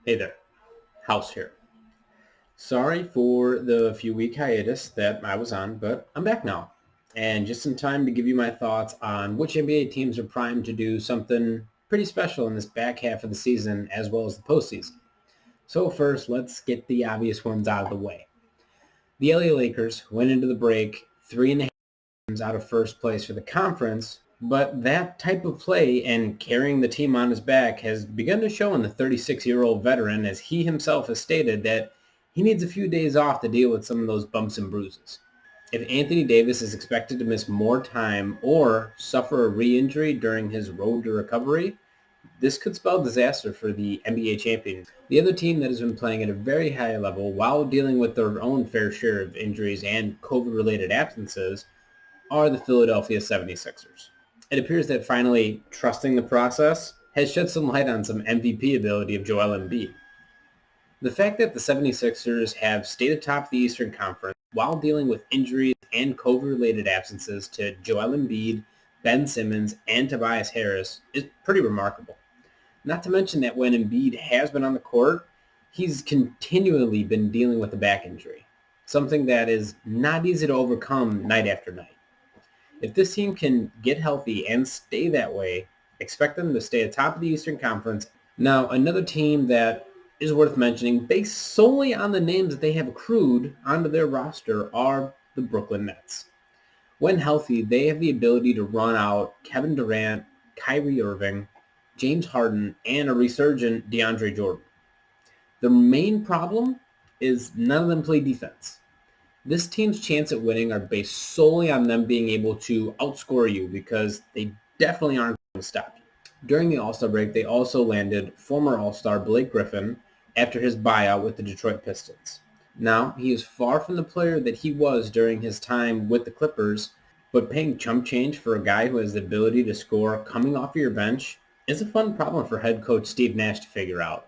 Hey there, House here. Sorry for the few week hiatus that I was on, but I'm back now. And just in time to give you my thoughts on which NBA teams are primed to do something pretty special in this back half of the season as well as the postseason. So first, let's get the obvious ones out of the way. The LA Lakers went into the break 3.5 games out of first place for the conference, but that type of play and carrying the team on his back has begun to show in the 36-year-old veteran, as he himself has stated that he needs a few days off to deal with some of those bumps and bruises. If Anthony Davis is expected to miss more time or suffer a re-injury during his road to recovery, this could spell disaster for the NBA champions. The other team that has been playing at a very high level while dealing with their own fair share of injuries and COVID-related absences are the Philadelphia 76ers. It appears that finally trusting the process has shed some light on some MVP ability of Joel Embiid. The fact that the 76ers have stayed atop the Eastern Conference while dealing with injuries and COVID-related absences to Joel Embiid, Ben Simmons, and Tobias Harris is pretty remarkable. Not to mention that when Embiid has been on the court, he's continually been dealing with a back injury, something that is not easy to overcome night after night. If this team can get healthy and stay that way, expect them to stay atop of the Eastern Conference. Now, another team that is worth mentioning based solely on the names that they have accrued onto their roster are the Brooklyn Nets. When healthy, they have the ability to run out Kevin Durant, Kyrie Irving, James Harden, and a resurgent DeAndre Jordan. The main problem is none of them play defense. This team's chance at winning are based solely on them being able to outscore you, because they definitely aren't going to stop you. During the All-Star break, they also landed former All-Star Blake Griffin after his buyout with the Detroit Pistons. Now, he is far from the player that he was during his time with the Clippers, but paying chump change for a guy who has the ability to score coming off of your bench is a fun problem for head coach Steve Nash to figure out.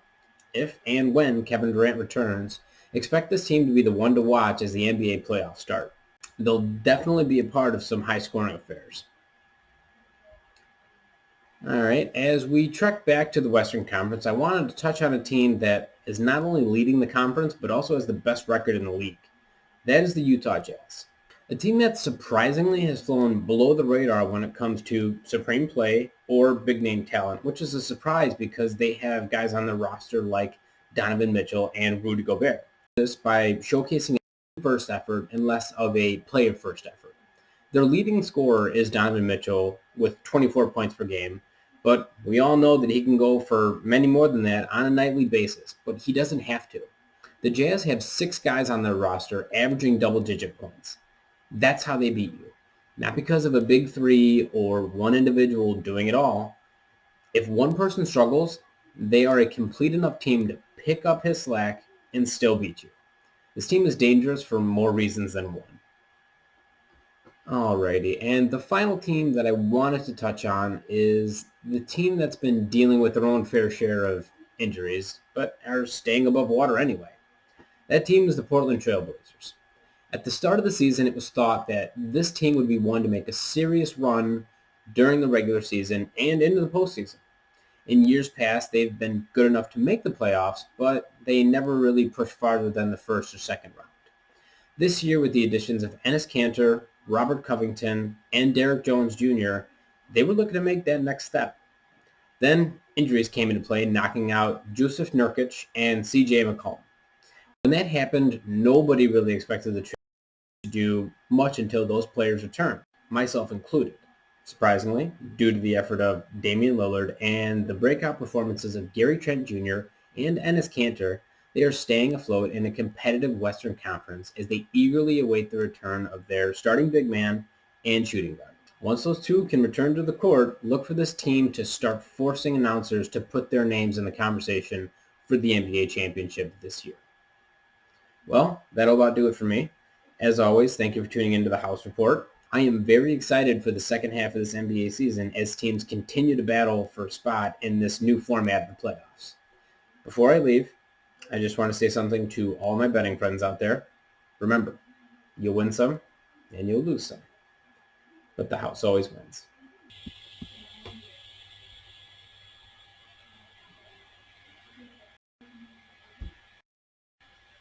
If and when Kevin Durant returns, expect this team to be the one to watch as the NBA playoffs start. They'll definitely be a part of some high-scoring affairs. All right, as we trek back to the Western Conference, I wanted to touch on a team that is not only leading the conference, but also has the best record in the league. That is the Utah Jazz. A team that surprisingly has flown below the radar when it comes to supreme play or big name talent, which is a surprise because they have guys on their roster like Donovan Mitchell and Rudy Gobert. This by showcasing a first effort and less of a player first effort. Their leading scorer is Donovan Mitchell with 24 points per game, but we all know that he can go for many more than that on a nightly basis, but he doesn't have to. The Jazz have 6 guys on their roster averaging double-digit points. That's how they beat you. Not because of a big three or one individual doing it all. If one person struggles, they are a complete enough team to pick up his slack and still beat you. This team is dangerous for more reasons than one. Alrighty, and the final team that I wanted to touch on is the team that's been dealing with their own fair share of injuries, but are staying above water anyway. That team is the Portland Trailblazers. At the start of the season, it was thought that this team would be one to make a serious run during the regular season and into the postseason. In years past, they've been good enough to make the playoffs, but they never really pushed farther than the first or second round. This year, with the additions of Enes Kanter, Robert Covington, and Derrick Jones Jr., they were looking to make that next step. Then injuries came into play, knocking out Jusuf Nurkic and CJ McCollum. When that happened, nobody really expected the to do much until those players returned, myself included. Surprisingly, due to the effort of Damian Lillard and the breakout performances of Gary Trent Jr. and Enes Kanter, they are staying afloat in a competitive Western Conference as they eagerly await the return of their starting big man and shooting guard. Once those two can return to the court, look for this team to start forcing announcers to put their names in the conversation for the NBA championship this year. Well, that'll about do it for me. As always, thank you for tuning into the House Report. I am very excited for the second half of this NBA season as teams continue to battle for a spot in this new format of the playoffs. Before I leave, I just want to say something to all my betting friends out there. Remember, you'll win some and you'll lose some, but the house always wins.